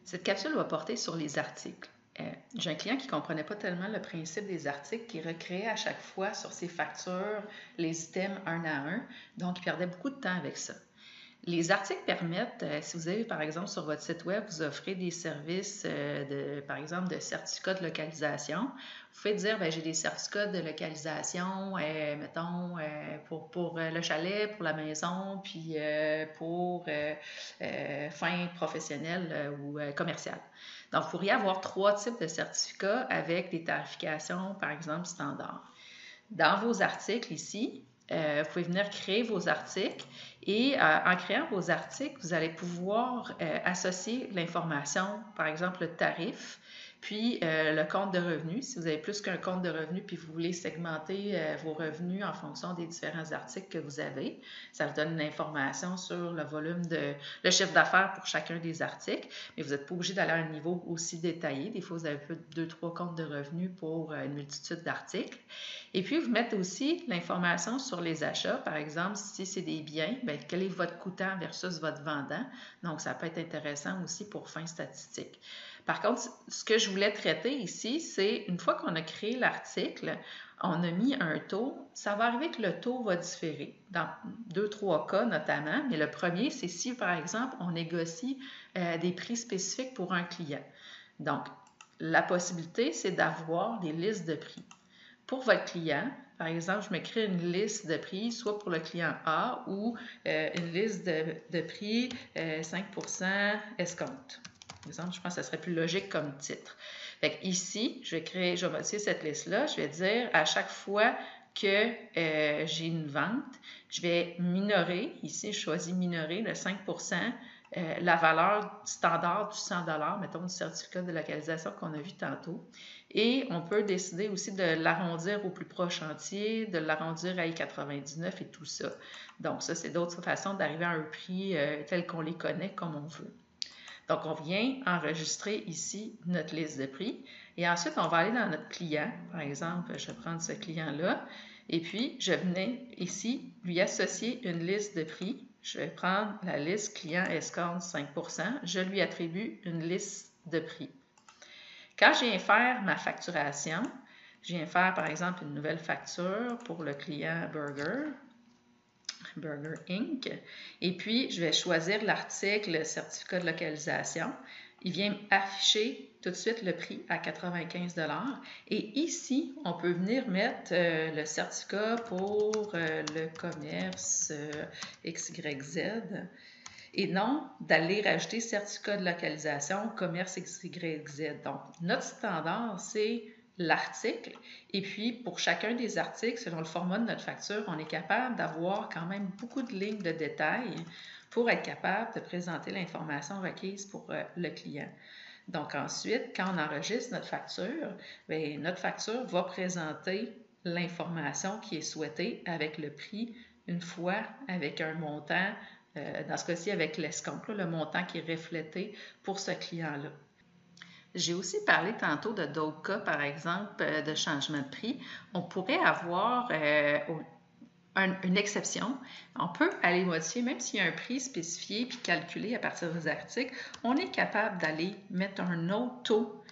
Cette capsule va porter sur les articles. J'ai un client qui ne comprenait pas tellement le principe des articles, qui recréait à chaque fois sur ses factures les items un à un, donc il perdait beaucoup de temps avec ça. Les articles permettent, si vous avez par exemple sur votre site web, vous offrez des services par exemple de certificats de localisation. Vous pouvez dire, j'ai des certificats de localisation, mettons, pour le chalet, pour la maison, puis pour fin professionnelle ou commerciale. Donc, vous pourriez avoir 3 types de certificats avec des tarifications, par exemple, standards. Dans vos articles ici, vous pouvez venir créer vos articles et en créant vos articles, vous allez pouvoir associer l'information, par exemple le tarif, puis le compte de revenus. Si vous avez plus qu'un compte de revenus puis vous voulez segmenter vos revenus en fonction des différents articles que vous avez, ça vous donne une information sur le volume le chiffre d'affaires pour chacun des articles, mais vous n'êtes pas obligé d'aller à un niveau aussi détaillé. Des fois, vous avez 2-3 comptes de revenus pour une multitude d'articles. Et puis, vous mettez aussi l'information sur les achats. Par exemple, si c'est des biens, quel est votre coûtant versus votre vendant. Donc, ça peut être intéressant aussi pour fin statistique. Par contre, ce que je voulais traiter ici, c'est une fois qu'on a créé l'article, on a mis un taux, ça va arriver que le taux va différer dans 2-3 cas notamment, mais le premier, c'est si, par exemple, on négocie des prix spécifiques pour un client. Donc, la possibilité, c'est d'avoir des listes de prix. Pour votre client, par exemple, je me crée une liste de prix, soit pour le client A ou une liste de prix 5% escompte. Par exemple, je pense que ça serait plus logique comme titre. Fait ici, je vais modifier cette liste-là. Je vais dire à chaque fois que j'ai une vente, je vais minorer, ici je choisis minorer de 5% la valeur standard du 100 $, mettons du certificat de localisation qu'on a vu tantôt. Et on peut décider aussi de l'arrondir au plus proche entier, de l'arrondir à I99 et tout ça. Donc ça, c'est d'autres façons d'arriver à un prix tel qu'on les connaît comme on veut. Donc, on vient enregistrer ici notre liste de prix et ensuite, on va aller dans notre client. Par exemple, je vais prendre ce client-là et puis, je venais ici lui associer une liste de prix. Je vais prendre la liste client escompte 5%. Je lui attribue une liste de prix. Quand je viens faire ma facturation, je viens faire par exemple une nouvelle facture pour le client Burger Inc. Et puis, je vais choisir l'article certificat de localisation. Il vient afficher tout de suite le prix à 95 $. Et ici, on peut venir mettre le certificat pour le commerce XYZ et non d'aller rajouter certificat de localisation commerce XYZ. Donc, notre standard, c'est l'article. Et puis, pour chacun des articles, selon le format de notre facture, on est capable d'avoir quand même beaucoup de lignes de détails pour être capable de présenter l'information requise pour le client. Donc, ensuite, quand on enregistre notre facture va présenter l'information qui est souhaitée avec le prix, une fois avec un montant, dans ce cas-ci avec l'escompte, le montant qui est reflété pour ce client-là. J'ai aussi parlé tantôt de d'autres cas, par exemple, de changement de prix. On pourrait avoir une exception. On peut aller modifier, même s'il y a un prix spécifié puis calculé à partir des articles, on est capable d'aller mettre un autre taux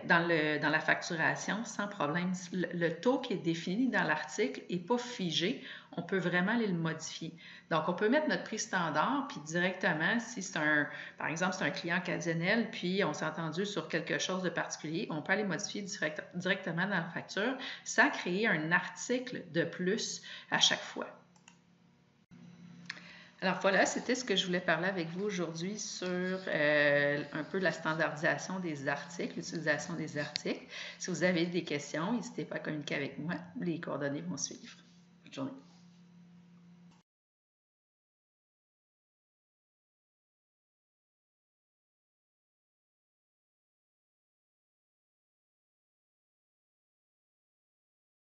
dans la facturation sans problème. Le taux qui est défini dans l'article n'est pas figé. On peut vraiment aller le modifier. Donc, on peut mettre notre prix standard, puis directement, si c'est par exemple, c'est un client occasionnel, puis on s'est entendu sur quelque chose de particulier, on peut aller modifier directement dans la facture sans créer un article de plus à chaque fois. Alors voilà, c'était ce que je voulais parler avec vous aujourd'hui sur un peu la standardisation des articles, l'utilisation des articles. Si vous avez des questions, n'hésitez pas à communiquer avec moi. Les coordonnées vont suivre. Bonne journée.